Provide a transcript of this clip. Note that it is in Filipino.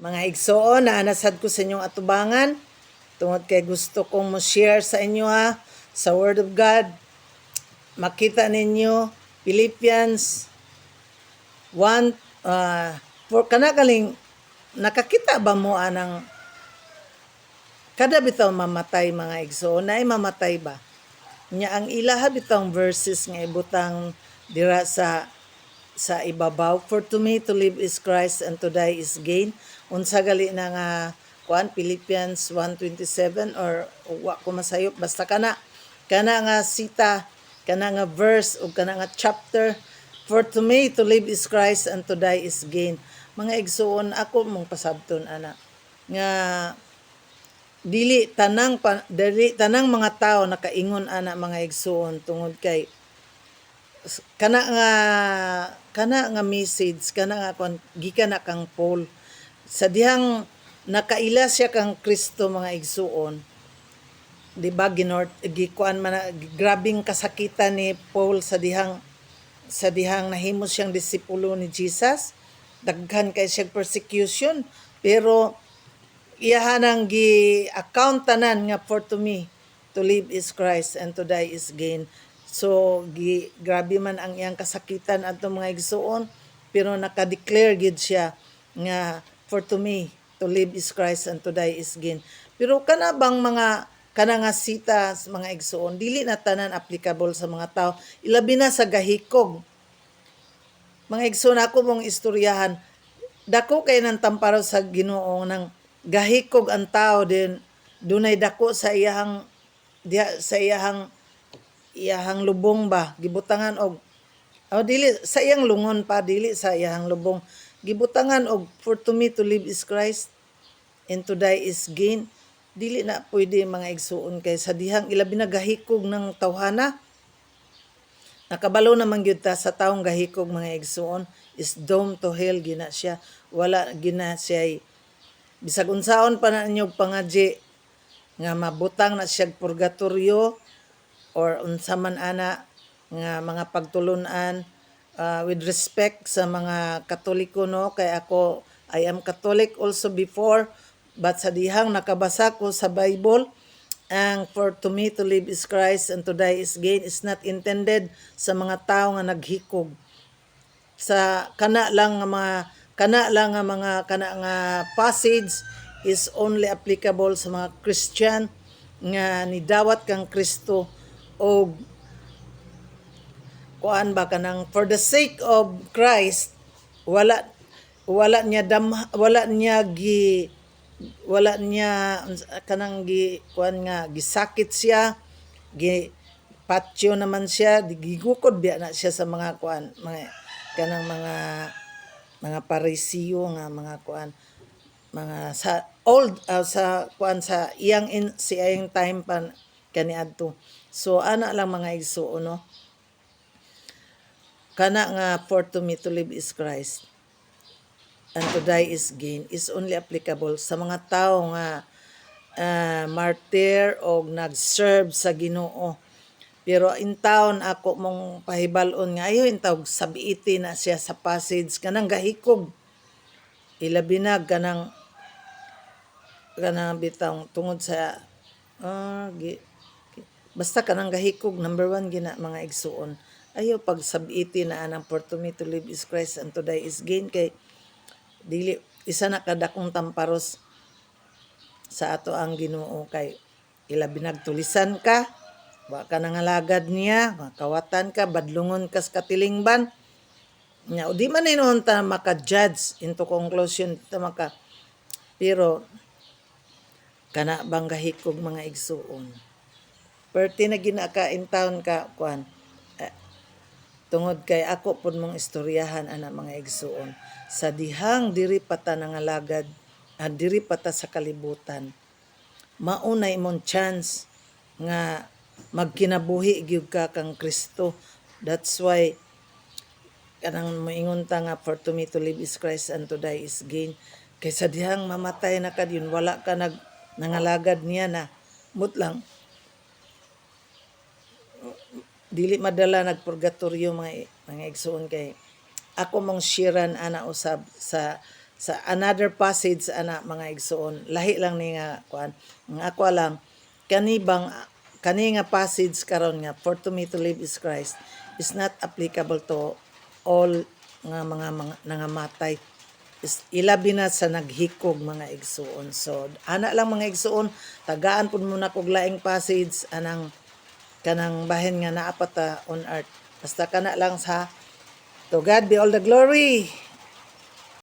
Mga igsoon na anasad ko sa inyong atubangan. Tungod kay gusto kong mo-share sa inyo sa Word of God. Makita ninyo, Philippians 1, for kanakaling, nakakita ba mo anang kada bitaw mamatay mga igsoon? Na mamatay ba? Nya ang ilaha bitang verses nga ibutang dira sa ibabaw. For to me to live is Christ and to die is gain. Unsa gali na nga Philippians 1:27 or wa ko masayop basta kana nga sita, kana nga verse o kana nga chapter. For to me to live is Christ and to die is gain. Mga igsoon, ako mong pasabton ana nga dili tanang mga tao nakaingon ana mga igsoon tungod kay kana nga message kana nga gikan na kang Paul sa dihang nakaila siya kang Kristo mga igsuon, di ba gikuan man grabing kasakitan ni Paul sa dihang nahimo siyang disipulo ni Jesus, daghan kay siyang persecution pero iyahanang gi-account tanan nga for to me to live is Christ and to die is gain. So grabe man ang iyang kasakitan adto mga igsuon pero naka-declare gid siya nga for to me to live is Christ and to die is gain. Pero kana bang kana nga sita mga igsuon dili na tanan applicable sa mga tao, ilabi na sa gahikog. Mga igsoon, ako mong istoryahan, dako kay nang tamparo sa Ginoo nang gahikog ang tao din dunay dako sa iyahang lubong ba gibutangan og dili sa iyang lungon pa, dili sa iyahang lubong gibutangan og for to me to live is Christ and to die is gain. Dili na pwede mga igsuon kay sa dihang ilabi na gahikog ng tawhana. Nakabalo naman gyud ta sa taong gahikog mga igsuon is doomed to hell gina siya, wala gina siya bisag unsaon pa na inyong pangadji nga mabutang na siya purgatorio or unsa man ana nga mga pagtulunan with respect sa mga Katoliko, no, kay ako I am Catholic also before, but sa dihang nakabasa ko sa Bible ang for to me to live is Christ and to die is gain is not intended sa mga tao nga naghikog sa kana nga passage is only applicable sa mga Christian nga nidawat kang Kristo o kuan ba kanang for the sake of Christ wala kanang kuan nga gisakit siya, patyo naman siya, gigukod biya na siya sa mga kuan kanang mga parisiyo nga mga kuan mga sa old sa kuan sa iyang time pa kaniadto. So ana lang mga igsuon, no, kana nga for to me to live is Christ and to die is gain is only applicable sa mga tao nga martyr o nag-serve sa Ginoo. Pero in town ako mong pahibal-on nga ayo intawag sabiiti na siya sa passage kanang gahikog, ilabi na kanang bitang tungod sa basta kanang gahikog number 1 gina mga igsuon. Ayo pag sabiiti na anang for to me to live is Christ and to die is gain kay dili isa na kadakong tamparos sa ato ang Ginoo kay ilabi nagtulisan ka, wa ka nangalagad niya, makawatan ka, badlungon ka sa katilingban. Nya di man inon ta maka-judge into conclusion ta pero kana bang gahikog mga igsuon. Perti na ginaka in town ka kuan. Tungod kay ako pud mong istoryahan ana mga igsuon. Sa dihang diri pata nangalagad, diri pata sa kalibutan. Maunay imong chance nga magkinabuhi gyud ka kang Kristo. That's why kanang moingon ta nga for to me to live is Christ and to die is gain. Kay sa dihang mamatay na ka yun, wala ka nangalagad niya na mutlang dili madala nagpurgatorio mga igsuon kay ako mong shiran ana usab sa another passage ana mga igsoon, lahi lang ni nga kuan. Ang ako lang kani nga passage karon nga for to me to live is Christ is not applicable to all nga mga nangamatay. Ilabi na sa naghikog mga igsuon. So ana lang mga igsuon, tagaan pud muna kog laing passage anang kanang bahin nga naa pa ta on earth. Basta kana lang sa to God be all the glory.